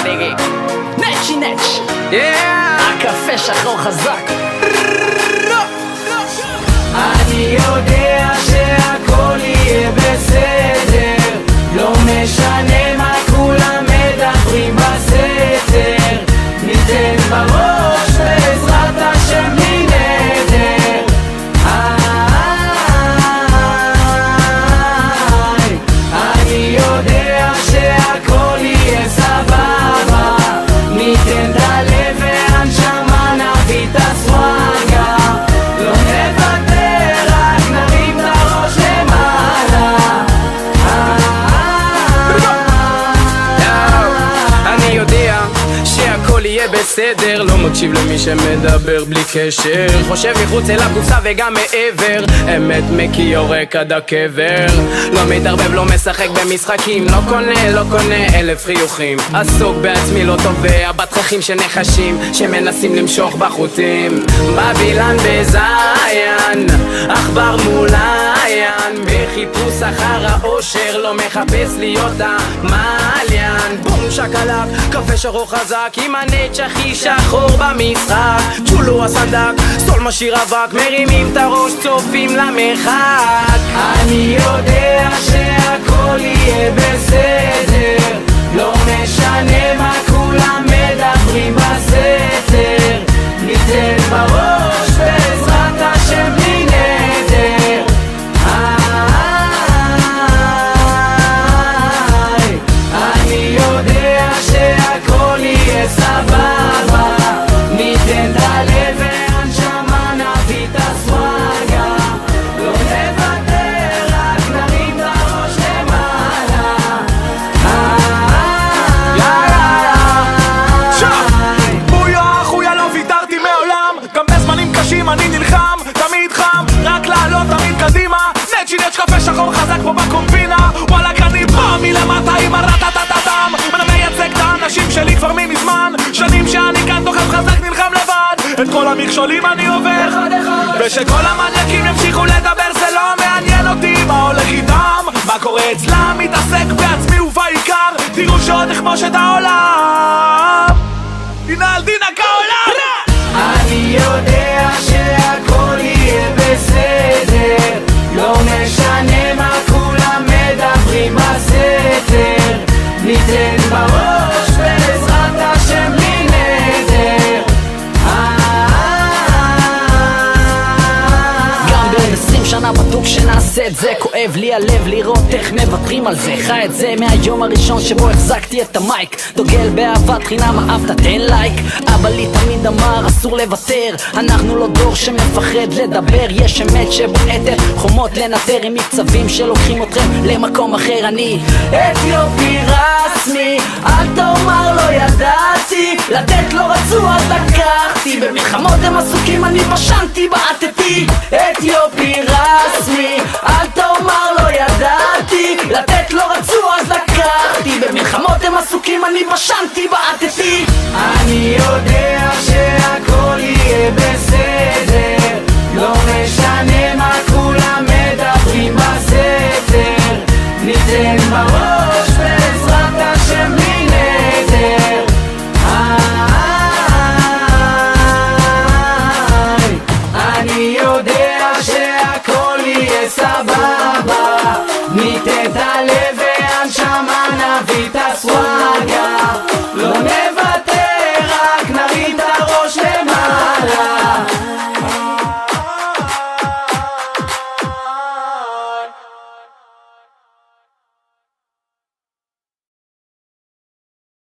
דיגי נצ'י נצ' הקפה שחור חזק. אני יודע שהכל יהיה בסדר, לא משנה מה כולם מדברים בסתר, ניתן בראש בעזרת השם בלי נדר. אני יודע שהכל יהיה סבבה, ניתן את הלב והנשמה, נביא את הסוואגה, לא נוותר, רק נרים את הראש למעלה. אני יודע שהכל יהיה בסדר, לא מקשיב למי שמדבר בלי קשר, חושב מחוץ אל הקופסה וגם מעבר, אמת מקי יורק עד הקבר, לא מתערבב, לא משחק במשחקים, לא קונה אלף חיוכים, עסוק בעצמי, לא תובע בתככים שנחשים שמנסים למשוך בחוטים, בבילן בזיין עכבר מול העין, בחיפוש אחר האושר, לא מחפש להיות המעליין. בום שקלק, קפה שחור חזק עם הנץ' הכי שחור במשחק, צ'ולו הסנדק, סול משאיר אבק, מרימים את הראש, צופים למרחק. אני יודע שהכל יהיה בסדר, לא משנה מה כולם מדברים בסתר, ניתן בראש בעזרת השם בלי נדר. אני יודע שהכל יהיה סבבה, ניתן את הלב והנשמה, נביא את הסוואגה, לא נוותר, רק נרים את הראש למעלה. בויה אחויה, לא ויתרתי מעולם, גם בזמנים קשים אני נלחם, תמיד חם, רק לעלות תמיד קדימה, נצ'י נצ' קפה שחור חזק פה בקומבינה, וואלה אני בא מלמטה עם הרטטטטם, אני מייצג את האנשים שלי כבר מזמן, שנים שאני כאן דוחף חזק נלחם לבד, את כל המכשולים אני עובר, ושכל המניאקים ימשיכו לדבר, זה לא מעניין אותי מה הולך איתם, מה קורה אצלם, מתעסק בעצמי ובעיקר, תראו שעוד נכבוש את העולם, דינה על דינה כעולם. אני יודע שהכל יהיה בסדר, לא משנה מה כולם מדברים בסתר, ניתן בראש בעזרת השם בלי נדר. גם בעוד 20 שנה בטוח שנעשה את זה, כואב לי הלב לראות איך מוותרים על זה, חי את זה מהיום הראשון שבו החזקתי את המייק, דוגל באהבת חינם, אהבת תן לייק, אבא לי תמיד אמר אסור לוותר, אנחנו לא דור שמפחד לדבר, יש אמת שבועטת חומות לנטר, עם מקצבים שלוקחים אתכם למקום אחר. אני אתיופי רסמי, אל תאמר לא ידעתי, לתת לא רצו אז לקחתי, במלחמות הם עסוקים אני פשנתי בעטתי. אתיופי רסמי, אל תאמר לא ידעתי, לתת לא רצו אז לקחתי, במלחמות הם עסוקים אני פשנתי בעטתי. אני יודע שהכל יהיה בסדר, לא משנה מה כולם מדברים בסתר, ניתן בראש בעזרת השם בלי נדר. אני יודע שהכל יהיה סבבה, ניתן